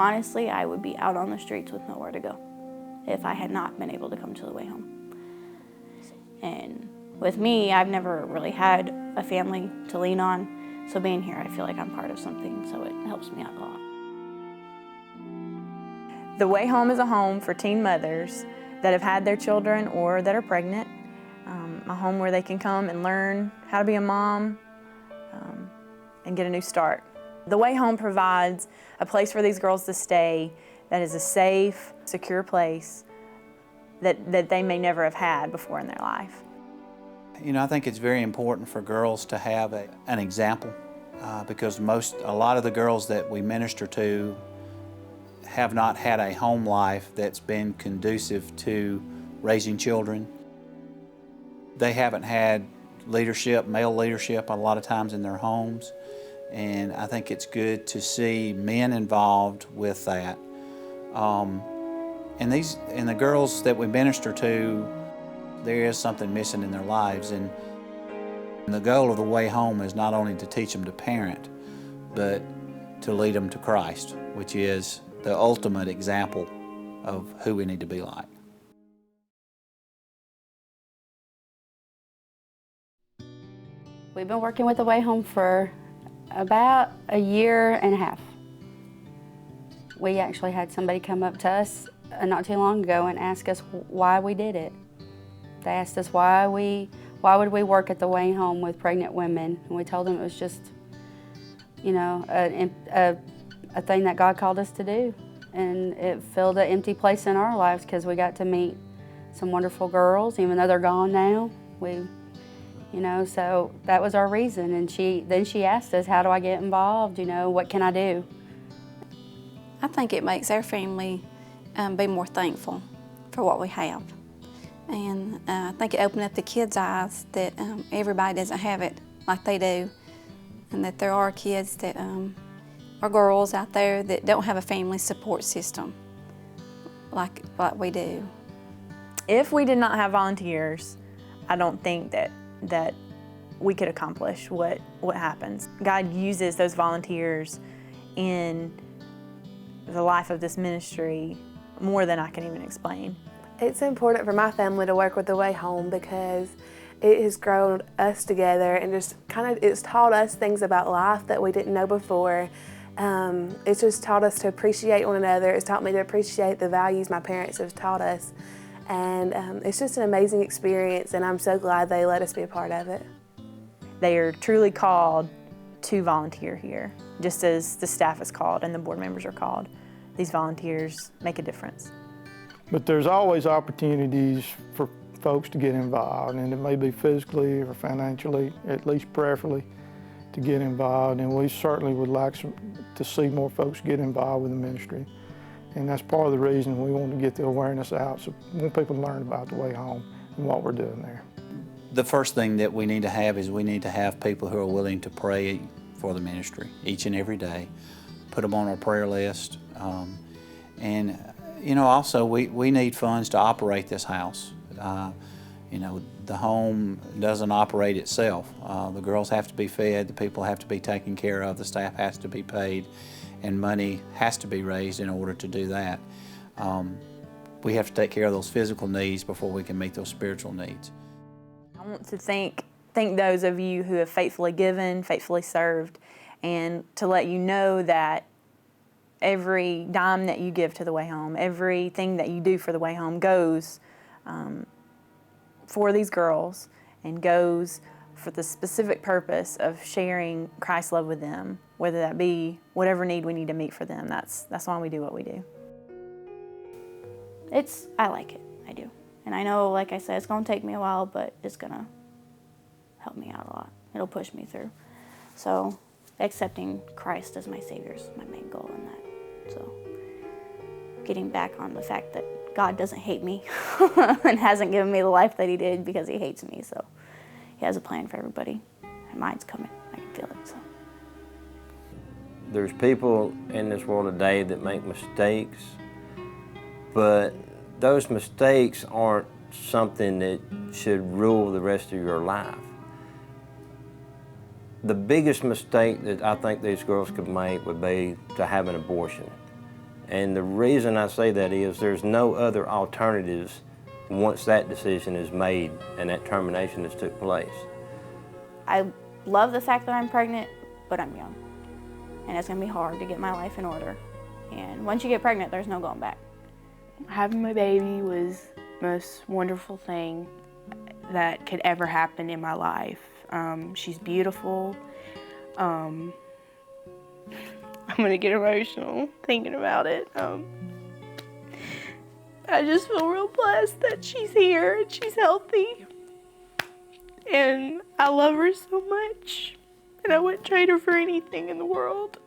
honestly, I would be out on the streets with nowhere to go if I had not been able to come to the Way Home. And with me, I've never really had a family to lean on, so being here, I feel like I'm part of something, so it helps me out a lot. The Way Home is a home for teen mothers that have had their children or that are pregnant, a home where they can come and learn how to be a mom and get a new start. The Way Home provides a place for these girls to stay that is a safe, secure place that they may never have had before in their life. You know, I think it's very important for girls to have an example because a lot of the girls that we minister to have not had a home life that's been conducive to raising children. They haven't had leadership, male leadership, a lot of times in their homes. And I think it's good to see men involved with that. And the girls that we minister to, there is something missing in their lives. And the goal of the Way Home is not only to teach them to parent, but to lead them to Christ, which is the ultimate example of who we need to be like. We've been working with the Way Home for about a year and a half. We actually had somebody come up to us not too long ago and ask us why we did it. They asked us why would we work at the Way Home with pregnant women, and we told them it was just, you know, a thing that God called us to do, and it filled an empty place in our lives because we got to meet some wonderful girls, even though they're gone now. You know, so that was our reason. And then she asked us, how do I get involved? You know, what can I do? I think it makes our family be more thankful for what we have. And I think it opened up the kids' eyes that everybody doesn't have it like they do, and that there are kids that are girls out there that don't have a family support system like we do. If we did not have volunteers, I don't think that we could accomplish what happens. God uses those volunteers in the life of this ministry more than I can even explain. It's important for my family to work with the Way Home because it has grown us together and just it's taught us things about life that we didn't know before. It's just taught us to appreciate one another. It's taught me to appreciate the values my parents have taught us. And it's just an amazing experience, and I'm so glad they let us be a part of it. They are truly called to volunteer here, just as the staff is called and the board members are called. These volunteers make a difference. But there's always opportunities for folks to get involved, and it may be physically or financially, at least preferably, to get involved. And we certainly would like to see more folks get involved with the ministry. And that's part of the reason we want to get the awareness out, so we want people to learn about the Way Home and what we're doing there. The first thing that we need to have is we need to have people who are willing to pray for the ministry each and every day, put them on our prayer list. And, you know, also we need funds to operate this house. You know, the home doesn't operate itself. The girls have to be fed, the people have to be taken care of, the staff has to be paid, and money has to be raised in order to do that. We have to take care of those physical needs before we can meet those spiritual needs. I want to thank those of you who have faithfully given, faithfully served, and to let you know that every dime that you give to the Way Home, everything that you do for the Way Home goes for these girls and goes for the specific purpose of sharing Christ's love with them, whether that be whatever need we need to meet for them. That's why we do what we do. I like it, I do. And I know, like I said, it's gonna take me a while, but it's gonna help me out a lot. It'll push me through. So accepting Christ as my Savior is my main goal in that. So getting back on the fact that God doesn't hate me and hasn't given me the life that He did because He hates me. So He has a plan for everybody. And mine's coming, I can feel it. So there's people in this world today that make mistakes, but those mistakes aren't something that should rule the rest of your life. The biggest mistake that I think these girls could make would be to have an abortion. And the reason I say that is there's no other alternatives once that decision is made and that termination has took place. I love the fact that I'm pregnant, but I'm young. And it's gonna be hard to get my life in order. And once you get pregnant, there's no going back. Having my baby was the most wonderful thing that could ever happen in my life. She's beautiful. I'm gonna get emotional thinking about it. I just feel real blessed that she's here and she's healthy. And I love her so much, and I wouldn't trade her for anything in the world.